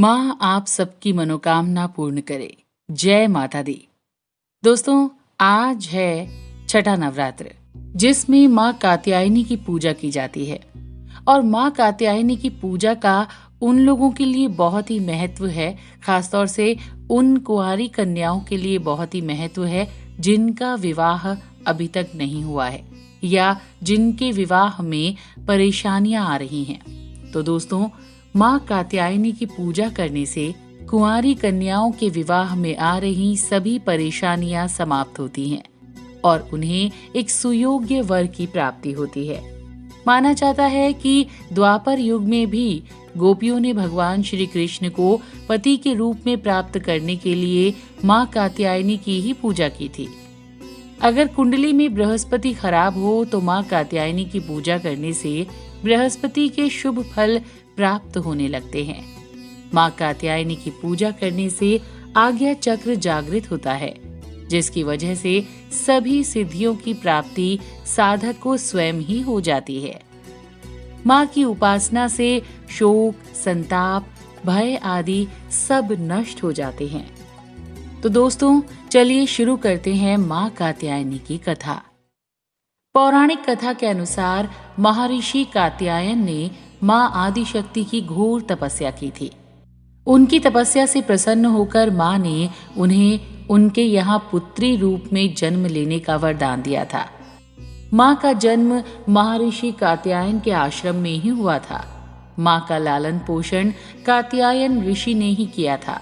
माँ आप सबकी मनोकामना पूर्ण करे। जय माता दी। दोस्तों, आज है छठा नवरात्र, जिसमें माँ कात्यायनी की पूजा की जाती है। और माँ कात्यायनी की पूजा का उन लोगों के लिए बहुत ही महत्व है, खासतौर से उन कुंवारी कन्याओं के लिए बहुत ही महत्व है जिनका विवाह अभी तक नहीं हुआ है या जिनके विवाह में परेशानियां आ रही हैं। तो दोस्तों, माँ कात्यायनी की पूजा करने से कुंवारी कन्याओं के विवाह में आ रही सभी परेशानियां समाप्त होती हैं और उन्हें एक सुयोग्य वर की प्राप्ति होती है। माना जाता है कि द्वापर युग में भी गोपियों ने भगवान श्री कृष्ण को पति के रूप में प्राप्त करने के लिए माँ कात्यायनी की ही पूजा की थी। अगर कुंडली में बृहस्पति खराब हो तो माँ कात्यायनी की पूजा करने से बृहस्पति के शुभ फल प्राप्त होने लगते हैं। माँ कात्यायनी की पूजा करने से आज्ञा चक्र जागृत होता है, जिसकी वजह से सभी सिद्धियों की प्राप्ति साधक को स्वयं ही हो जाती है। माँ की उपासना से शोक, संताप, भय आदि सब नष्ट हो जाते हैं। तो दोस्तों, चलिए शुरू करते हैं माँ कात्यायनी की कथा। पौराणिक कथा के अनुसार महर्षि कात्यायन ने माँ आदिशक्ति की घोर तपस्या की थी। उनकी तपस्या से प्रसन्न होकर माँ ने उन्हें उनके यहाँ पुत्री रूप में जन्म लेने का वरदान दिया था। माँ का जन्म महर्षि कात्यायन के आश्रम में ही हुआ था। माँ का लालन पोषण कात्यायन ऋषि ने ही किया था।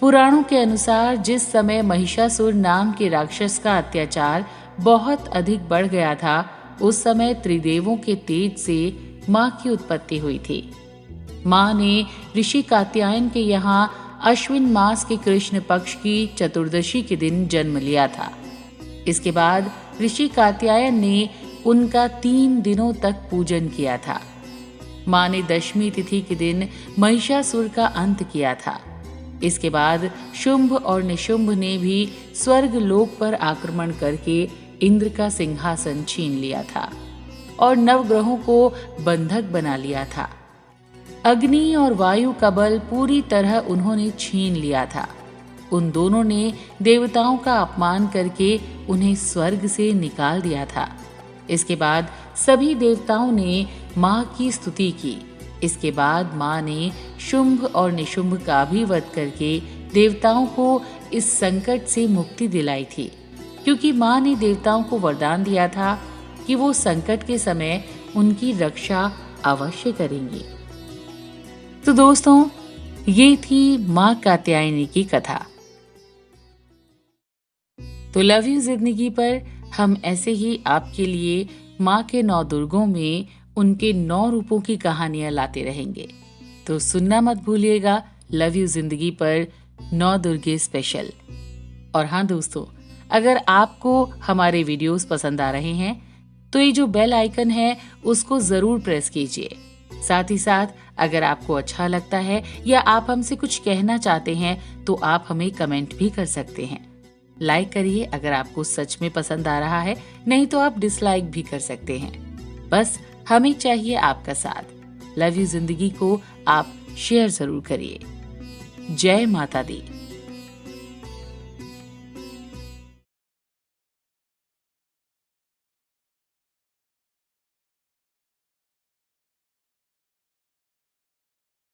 पुराणों के अनुसार जिस समय महिषासुर नाम के राक्षस का अत्याचार बहुत अधिक बढ़ गया था, उस समय त्रिदेवों के तेज से माँ की उत्पत्ति हुई थी। माँ ने ऋषि कात्यायन के यहाँ अश्विन मास के कृष्ण पक्ष की चतुर्दशी के दिन जन्म लिया था। इसके बाद ऋषि कात्यायन ने उनका 3 दिनों तक पूजन किया था। माँ ने दशमी तिथि के दिन महिषासुर का अंत किया था। इसके बाद शुंभ और निशुंभ ने भी स्वर्ग लोक पर आक्रमण करके इंद्र का सिंहासन छीन लिया था और नवग्रहों को बंधक बना लिया था। अग्नि और वायु का बल पूरी तरह उन्होंने छीन लिया था। उन दोनों ने देवताओं का अपमान करके उन्हें स्वर्ग से निकाल दिया था। इसके बाद सभी देवताओं ने माँ की स्तुति की। इसके बाद माँ ने शुंभ और निशुंभ का भी वध करके देवताओं को इस संकट से मुक्ति दिलाई थी, क्योंकि माँ ने देवताओं को वरदान दिया था कि वो संकट के समय उनकी रक्षा अवश्य करेंगी। तो दोस्तों, ये थी माँ कात्यायनी की कथा। तो लव यू जिंदगी पर हम ऐसे ही आपके लिए माँ के 9 दुर्गों में उनके 9 रूपों की कहानियां लाते रहेंगे। तो सुनना मत भूलिएगा लव यू जिंदगी पर 9 दुर्गे स्पेशल। और हाँ दोस्तों, अगर आपको हमारे वीडियोस पसंद आ रहे हैं तो ये जो बेल आइकन है उसको जरूर प्रेस कीजिए। साथ ही साथ अगर आपको अच्छा लगता है या आप हमसे कुछ कहना चाहते हैं तो आप हमें कमेंट भी कर सकते हैं। लाइक करिए अगर आपको सच में पसंद आ रहा है, नहीं तो आप डिसलाइक भी कर सकते हैं। बस हमें चाहिए आपका साथ। लव यू जिंदगी को आप शेयर जरूर करिए। जय माता दी।